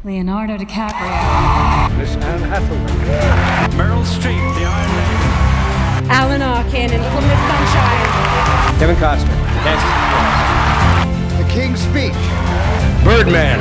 Leonardo DiCaprio. Miss Anne Hathaway. Meryl Streep, the Iron Lady. Alan Arkin in Little Miss Sunshine. Kevin Costner. Yes. The King's Speech. Birdman.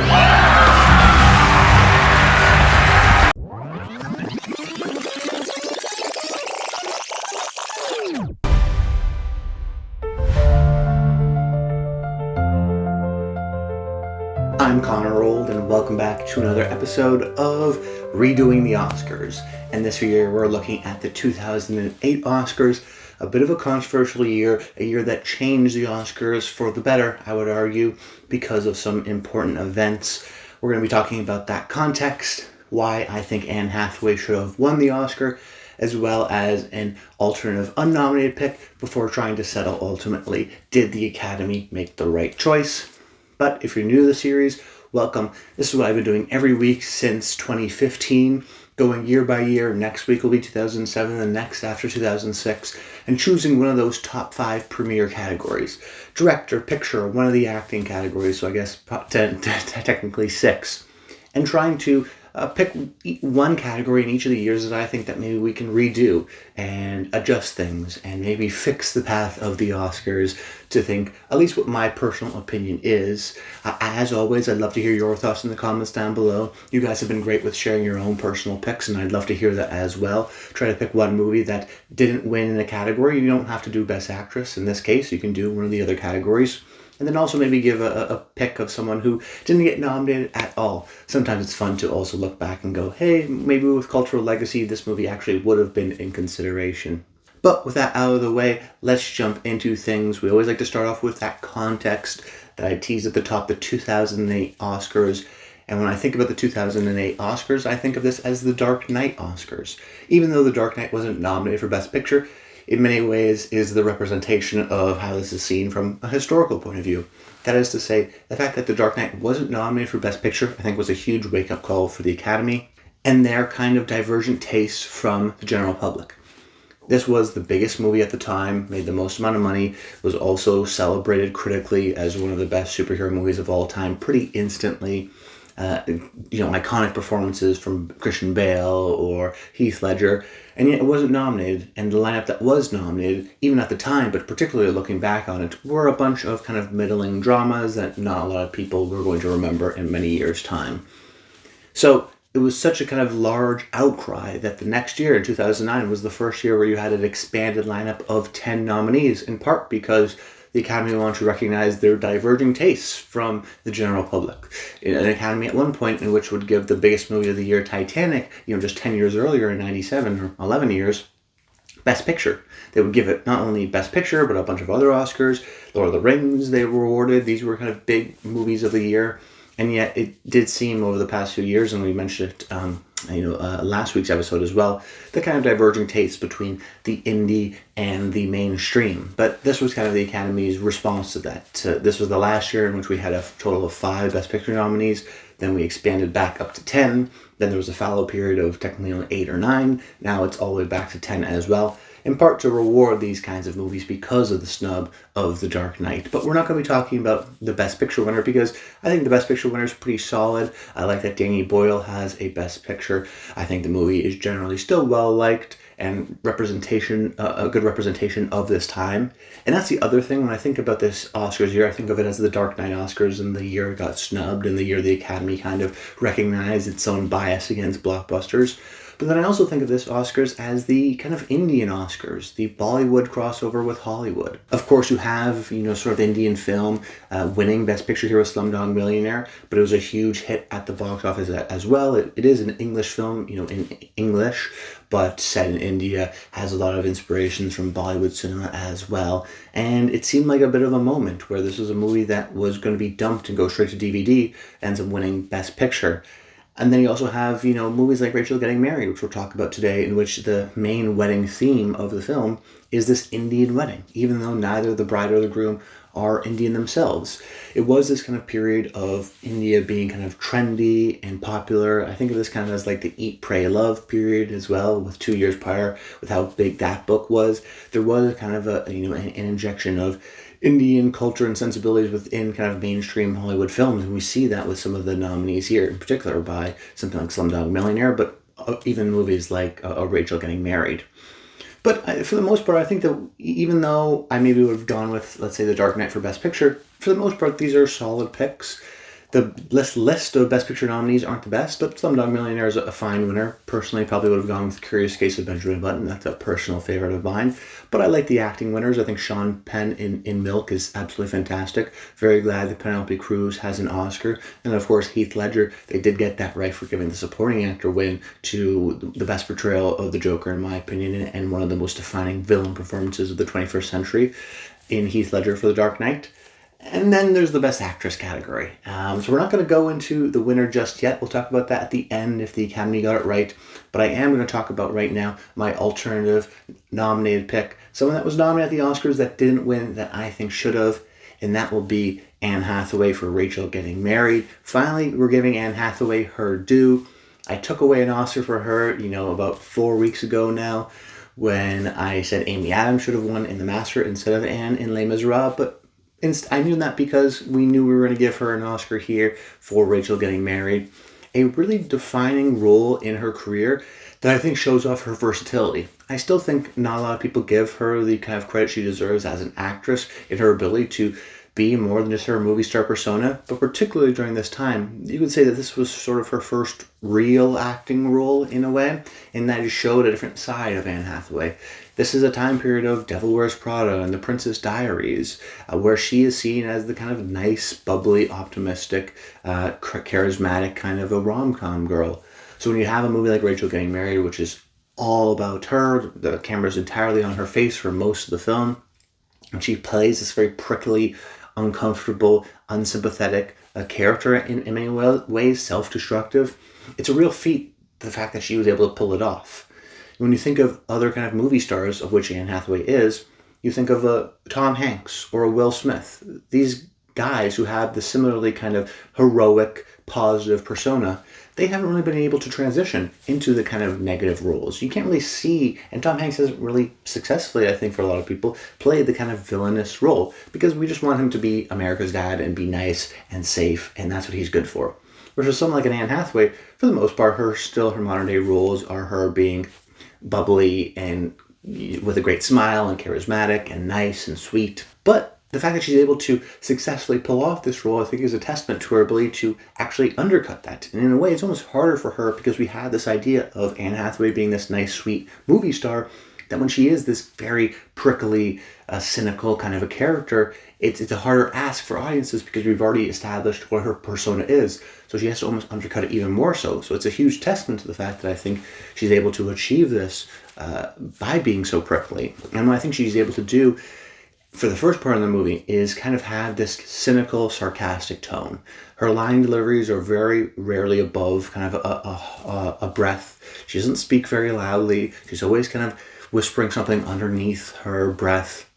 I'm Connor Old, and welcome back to another episode of Redoing the Oscars. And this year we're looking at the 2008 Oscars, a bit of a controversial year, a year that changed the Oscars for the better, I would argue, because of some important events. We're going to be talking about that context, why I think Anne Hathaway should have won the Oscar, as well as an alternative unnominated pick before trying to settle ultimately, did the Academy make the right choice? But if you're new to the series, welcome. This is what I've been doing every week since 2015, going year by year. Next week will be 2007, the next after 2006, and choosing one of those top 5 premier categories. Director, picture, one of the acting categories, so I guess technically 6. And trying to pick one category in each of the years that I think that maybe we can redo and adjust things and maybe fix the path of the Oscars to think at least what my personal opinion is. As always, I'd love to hear your thoughts in the comments down below. You guys have been great with sharing your own personal picks, and I'd love to hear that as well. Try to pick one movie that didn't win in a category. You don't have to do Best Actress. In this case, you can do one of the other categories. And then also maybe give a pick of someone who didn't get nominated at all. Sometimes it's fun to also look back and go, hey, maybe with cultural legacy, this movie actually would have been in consideration. But with that out of the way, let's jump into things. We always like to start off with that context that I teased at the top, the 2008 Oscars. And when I think about the 2008 Oscars, I think of this as the Dark Knight Oscars. Even though The Dark Knight wasn't nominated for Best Picture, in many ways is the representation of how this is seen from a historical point of view. That is to say, the fact that The Dark Knight wasn't nominated for Best Picture, I think was a huge wake-up call for the Academy and their kind of divergent tastes from the general public. This was the biggest movie at the time, made the most amount of money, was also celebrated critically as one of the best superhero movies of all time pretty instantly. Iconic performances from Christian Bale or Heath Ledger, and yet it wasn't nominated. And the lineup that was nominated, even at the time, but particularly looking back on it, were a bunch of kind of middling dramas that not a lot of people were going to remember in many years' time. So it was such a kind of large outcry that the next year, in 2009, was the first year where you had an expanded lineup of 10 nominees, in part because the Academy wanted to recognize their diverging tastes from the general public. An Academy at one point in which would give the biggest movie of the year, Titanic, just 10 years earlier in 97 or 11 years, Best Picture. They would give it not only Best Picture, but a bunch of other Oscars. Lord of the Rings, they were awarded. These were kind of big movies of the year. And yet it did seem over the past few years, and we mentioned it last week's episode as well, the kind of diverging tastes between the indie and the mainstream. But this was kind of the Academy's response to that. This was the last year in which we had a total of 5 Best Picture nominees. Then we expanded back up to 10. Then there was a fallow period of technically only 8 or 9. Now it's all the way back to 10 as well, in part to reward these kinds of movies because of the snub of The Dark Knight. But we're not going to be talking about the Best Picture winner because I think the Best Picture winner is pretty solid. I like that Danny Boyle has a Best Picture. I think the movie is generally still well-liked and a good representation of this time. And that's the other thing when I think about this Oscars year, I think of it as the Dark Knight Oscars and the year it got snubbed and the year the Academy kind of recognized its own bias against blockbusters. But then I also think of this Oscars as the kind of Indian Oscars, the Bollywood crossover with Hollywood. Of course, you have, sort of Indian film winning Best Picture here with Slumdog Millionaire, but it was a huge hit at the box office as well. It is an English film, in English, but set in India, has a lot of inspirations from Bollywood cinema as well. And it seemed like a bit of a moment where this was a movie that was going to be dumped and go straight to DVD, ends up winning Best Picture. And then you also have, movies like Rachel Getting Married, which we'll talk about today, in which the main wedding theme of the film is this Indian wedding, even though neither the bride or the groom are Indian themselves. It was this kind of period of India being kind of trendy and popular. I think of this kind of as like the Eat, Pray, Love period as well, with 2 years prior, with how big that book was. There was kind of an injection of Indian culture and sensibilities within kind of mainstream Hollywood films. And we see that with some of the nominees here, in particular by something like Slumdog Millionaire, but even movies like Rachel Getting Married. But for the most part, I think that even though I maybe would have gone with, let's say, The Dark Knight for Best Picture, for the most part, these are solid picks. The list of Best Picture nominees aren't the best, but Slumdog Millionaire is a fine winner. Personally, probably would have gone with Curious Case of Benjamin Button. That's a personal favorite of mine. But I like the acting winners. I think Sean Penn in Milk is absolutely fantastic. Very glad that Penelope Cruz has an Oscar. And of course, Heath Ledger, they did get that right for giving the supporting actor win to the best portrayal of the Joker, in my opinion, and one of the most defining villain performances of the 21st century in Heath Ledger for The Dark Knight. And then there's the Best Actress category. So we're not going to go into the winner just yet. We'll talk about that at the end if the Academy got it right. But I am going to talk about right now my alternative nominated pick. Someone that was nominated at the Oscars that didn't win that I think should have. And that will be Anne Hathaway for Rachel Getting Married. Finally, we're giving Anne Hathaway her due. I took away an Oscar for her, about 4 weeks ago now, when I said Amy Adams should have won in The Master instead of Anne in Les Miserables. But I knew that because we knew we were going to give her an Oscar here for Rachel Getting Married. A really defining role in her career that I think shows off her versatility. I still think not a lot of people give her the kind of credit she deserves as an actress in her ability to be more than just her movie star persona, but particularly during this time, you could say that this was sort of her first real acting role in a way, in that it showed a different side of Anne Hathaway. This is a time period of Devil Wears Prada and The Princess Diaries, where she is seen as the kind of nice, bubbly, optimistic, charismatic kind of a rom-com girl. So when you have a movie like Rachel Getting Married, which is all about her, the camera's entirely on her face for most of the film, and she plays this very prickly, uncomfortable, unsympathetic character in many ways, self-destructive. It's a real feat, the fact that she was able to pull it off. When you think of other kind of movie stars, of which Anne Hathaway is, you think of a Tom Hanks or a Will Smith. These guys who have the similarly kind of heroic, positive persona, they haven't really been able to transition into the kind of negative roles. You can't really see, and Tom Hanks hasn't really successfully, I think for a lot of people, played the kind of villainous role, because we just want him to be America's dad and be nice and safe, and that's what he's good for. Versus someone like an Anne Hathaway, for the most part, her modern day roles are her being bubbly and with a great smile and charismatic and nice and sweet. But the fact that she's able to successfully pull off this role, I think, is a testament to her ability to actually undercut that. And in a way, it's almost harder for her because we have this idea of Anne Hathaway being this nice, sweet movie star, that when she is this very prickly, cynical kind of a character, it's a harder ask for audiences because we've already established what her persona is. So she has to almost undercut it even more so. So it's a huge testament to the fact that I think she's able to achieve this by being so prickly. And what I think she's able to do for the first part of the movie is kind of have this cynical, sarcastic tone. Her line deliveries are very rarely above kind of a breath. She doesn't speak very loudly. She's always kind of whispering something underneath her breath.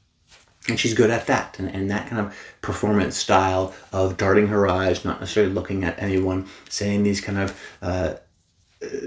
And she's good at that. And that kind of performance style of darting her eyes, not necessarily looking at anyone, saying these kind of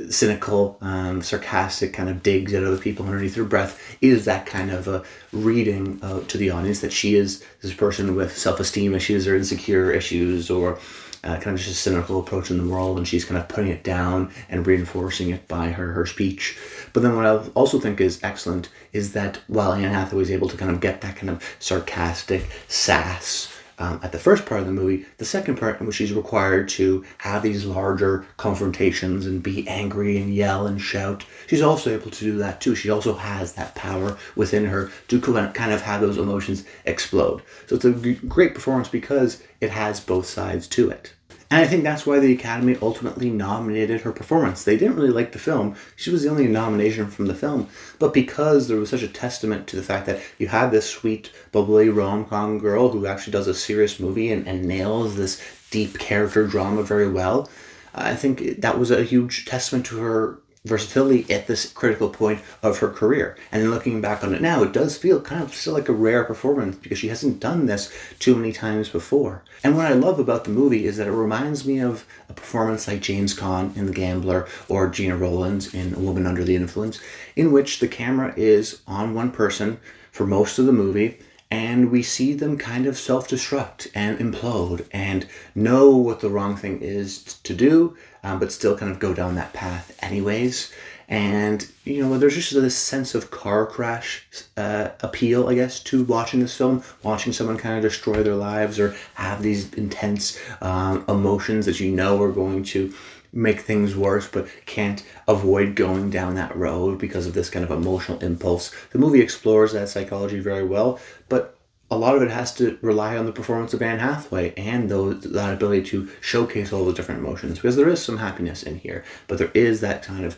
cynical, sarcastic kind of digs at other people underneath her breath, is that kind of a reading to the audience that she is this person with self-esteem issues or insecure issues, or kind of just a cynical approach in the world, and she's kind of putting it down and reinforcing it by her speech. But then what I also think is excellent is that while Anne Hathaway is able to kind of get that kind of sarcastic sass at the first part of the movie, the second part in which she's required to have these larger confrontations and be angry and yell and shout, she's also able to do that too. She also has that power within her to kind of have those emotions explode. So it's a great performance because it has both sides to it. And I think that's why the Academy ultimately nominated her performance. They didn't really like the film. She was the only nomination from the film. But because there was such a testament to the fact that you had this sweet, bubbly rom-com girl who actually does a serious movie and nails this deep character drama very well, I think that was a huge testament to her versatility at this critical point of her career. And then looking back on it now, it does feel kind of still like a rare performance because she hasn't done this too many times before. And what I love about the movie is that it reminds me of a performance like James Caan in The Gambler or Gina Rowlands in A Woman Under the Influence, in which the camera is on one person for most of the movie, and we see them kind of self-destruct and implode and know what the wrong thing is to do, but still kind of go down that path anyways. And, there's just this sense of car crash appeal, I guess, to watching this film, watching someone kind of destroy their lives or have these intense emotions that are going to make things worse, but can't avoid going down that road because of this kind of emotional impulse. The movie explores that psychology very well, but a lot of it has to rely on the performance of Anne Hathaway and that ability to showcase all the different emotions, because there is some happiness in here, but there is that kind of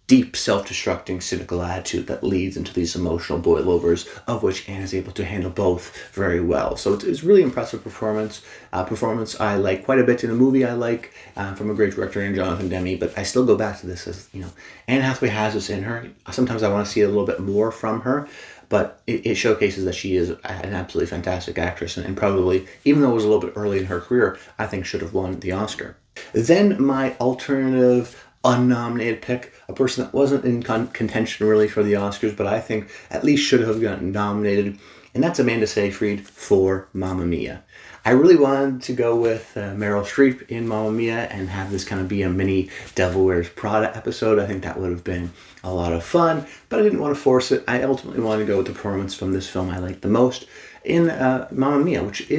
deep, self-destructing, cynical attitude that leads into these emotional boilovers, of which Anne is able to handle both very well. So it's really impressive performance. Performance I like quite a bit in a movie I like from a great director in Jonathan Demme, but I still go back to this as, Anne Hathaway has this in her. Sometimes I want to see a little bit more from her, but it showcases that she is an absolutely fantastic actress and probably, even though it was a little bit early in her career, I think should have won the Oscar. Then my alternative unnominated pick, a person that wasn't in contention really for the Oscars, but I think at least should have gotten nominated, and that's Amanda Seyfried for Mamma Mia. I really wanted to go with Meryl Streep in Mamma Mia and have this kind of be a mini Devil Wears Prada episode. I think that would have been a lot of fun, but I didn't want to force it. I ultimately wanted to go with the performance from this film I liked the most in Mamma Mia, which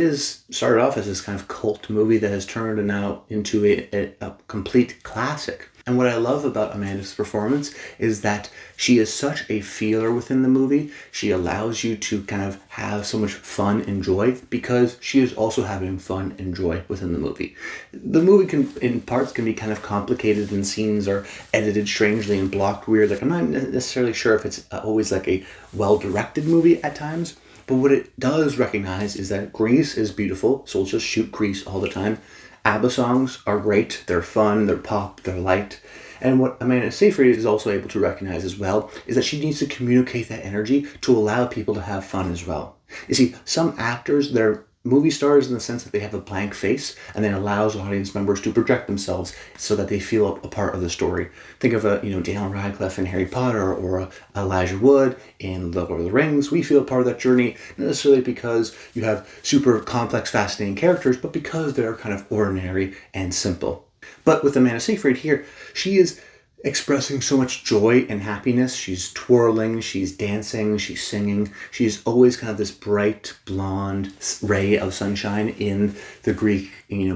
started off as this kind of cult movie that has turned now into a complete classic. And what I love about Amanda's performance is that she is such a feeler within the movie. She allows you to kind of have so much fun and joy because she is also having fun and joy within the movie. The movie in parts can be kind of complicated and scenes are edited strangely and blocked weird. Like, I'm not necessarily sure if it's always like a well-directed movie at times, but what it does recognize is that Grease is beautiful, so we'll just shoot Grease all the time. ABBA songs are great, they're fun, they're pop, they're light. And what Amanda Seyfried is also able to recognize as well is that she needs to communicate that energy to allow people to have fun as well. You see, some actors, they're movie stars in the sense that they have a blank face and then allows audience members to project themselves so that they feel a part of the story. Think of Daniel Radcliffe in Harry Potter or Elijah Wood in The Lord of the Rings. We feel part of that journey, not necessarily because you have super complex, fascinating characters, but because they're kind of ordinary and simple. But with Amanda Seyfried here, she is expressing so much joy and happiness. She's twirling, she's dancing, she's singing. She's always kind of this bright, blonde ray of sunshine in the Greek,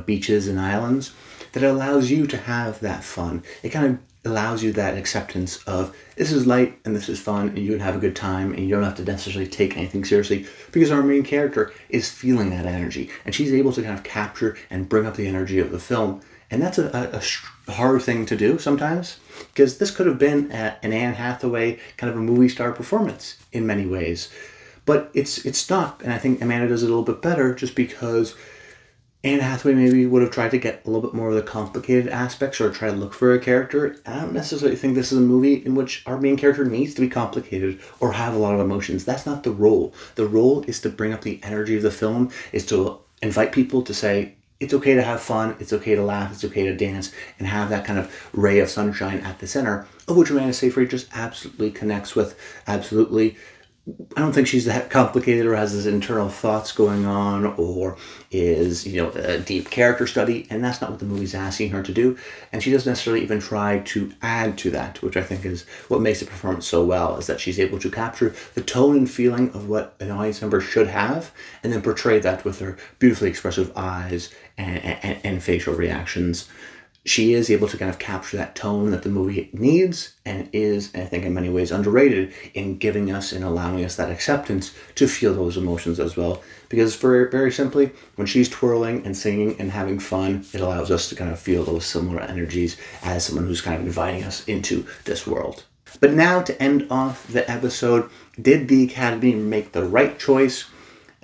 beaches and islands that allows you to have that fun. It kind of allows you that acceptance of this is light and this is fun and you can have a good time and you don't have to necessarily take anything seriously because our main character is feeling that energy and she's able to kind of capture and bring up the energy of the film. And that's a hard thing to do sometimes because this could have been an Anne Hathaway kind of a movie star performance in many ways. But it's not, and I think Amanda does it a little bit better just because Anne Hathaway maybe would have tried to get a little bit more of the complicated aspects or try to look for a character. And I don't necessarily think this is a movie in which our main character needs to be complicated or have a lot of emotions. That's not the role. The role is to bring up the energy of the film, is to invite people to say, it's okay to have fun, it's okay to laugh, it's okay to dance, and have that kind of ray of sunshine at the center, of which Amanda Seyfried just absolutely connects with. Absolutely. I don't think she's that complicated or has these internal thoughts going on or is, a deep character study, and that's not what the movie's asking her to do. And she doesn't necessarily even try to add to that, which I think is what makes the performance so well, is that she's able to capture the tone and feeling of what an audience member should have, and then portray that with her beautifully expressive eyes and facial reactions. She is able to kind of capture that tone that the movie needs and is, I think, in many ways underrated in giving us and allowing us that acceptance to feel those emotions as well. Because very simply, when she's twirling and singing and having fun, it allows us to kind of feel those similar energies as someone who's kind of inviting us into this world. But now to end off the episode, did the Academy make the right choice?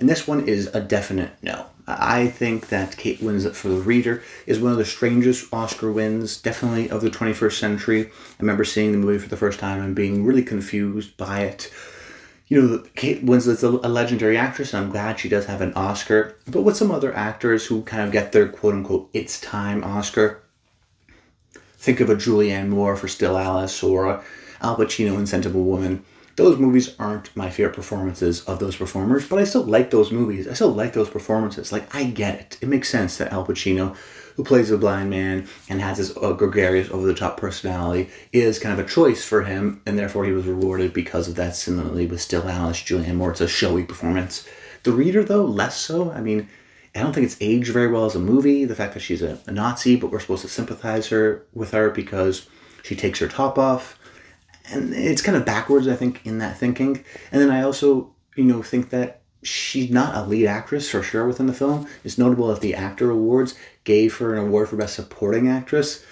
And this one is a definite no. I think that Kate Winslet for The Reader is one of the strangest Oscar wins, definitely of the 21st century. I remember seeing the movie for the first time and being really confused by it. Kate Winslet's a legendary actress, and I'm glad she does have an Oscar. But with some other actors who kind of get their quote-unquote It's Time Oscar, think of a Julianne Moore for Still Alice or Al Pacino in Sentimental Woman. Those movies aren't my favorite performances of those performers, but I still like those movies. I still like those performances. Like, I get it. It makes sense that Al Pacino, who plays a blind man and has this gregarious, over-the-top personality, is kind of a choice for him, and therefore he was rewarded because of that. Similarly with Still Alice, Julianne Moore, it's a showy performance. The Reader, though, less so. I mean, I don't think it's aged very well as a movie. The fact that she's a Nazi, but we're supposed to sympathize with her because she takes her top off. And it's kind of backwards, I think, in that thinking. And then I also, think that she's not a lead actress for sure within the film. It's notable that the Actor Awards gave her an award for Best Supporting Actress.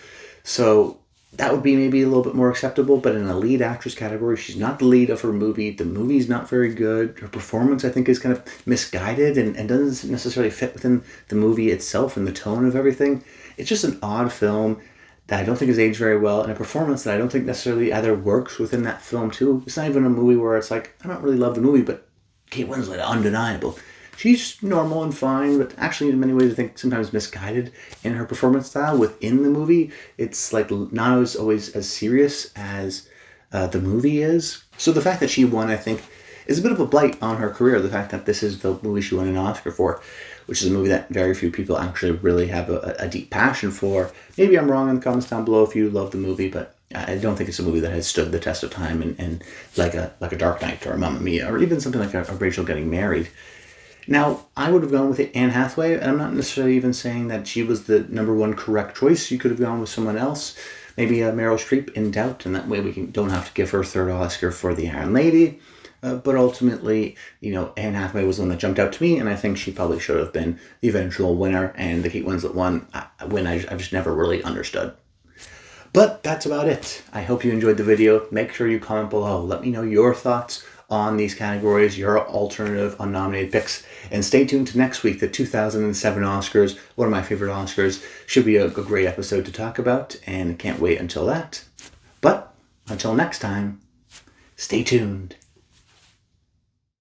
So that would be maybe a little bit more acceptable. But in a lead actress category, she's not the lead of her movie. The movie's not very good. Her performance, I think, is kind of misguided and doesn't necessarily fit within the movie itself and the tone of everything. It's just an odd film that I don't think is aged very well, and a performance that I don't think necessarily either works within that film too. It's not even a movie where it's like, I don't really love the movie, but Kate Winslet, undeniable. She's normal and fine, but actually in many ways I think sometimes misguided in her performance style within the movie. It's like not always as serious as the movie is. So the fact that she won, I think, is a bit of a blight on her career. The fact that this is the movie she won an Oscar for, which is a movie that very few people actually really have a deep passion for. Maybe I'm wrong in the comments down below if you love the movie, but I don't think it's a movie that has stood the test of time and like a Dark Knight or a Mamma Mia or even something like a Rachel Getting Married. Now, I would have gone with Anne Hathaway, and I'm not necessarily even saying that she was the number one correct choice. You could have gone with someone else, maybe Meryl Streep in doubt, and that way we don't have to give her a third Oscar for The Iron Lady. But ultimately, Anne Hathaway was the one that jumped out to me, and I think she probably should have been the eventual winner, and the Kate Winslet one, I've just never really understood. But that's about it. I hope you enjoyed the video. Make sure you comment below. Let me know your thoughts on these categories, your alternative unnominated picks, and stay tuned to next week, the 2007 Oscars, one of my favorite Oscars. Should be a great episode to talk about, and can't wait until that. But until next time, stay tuned.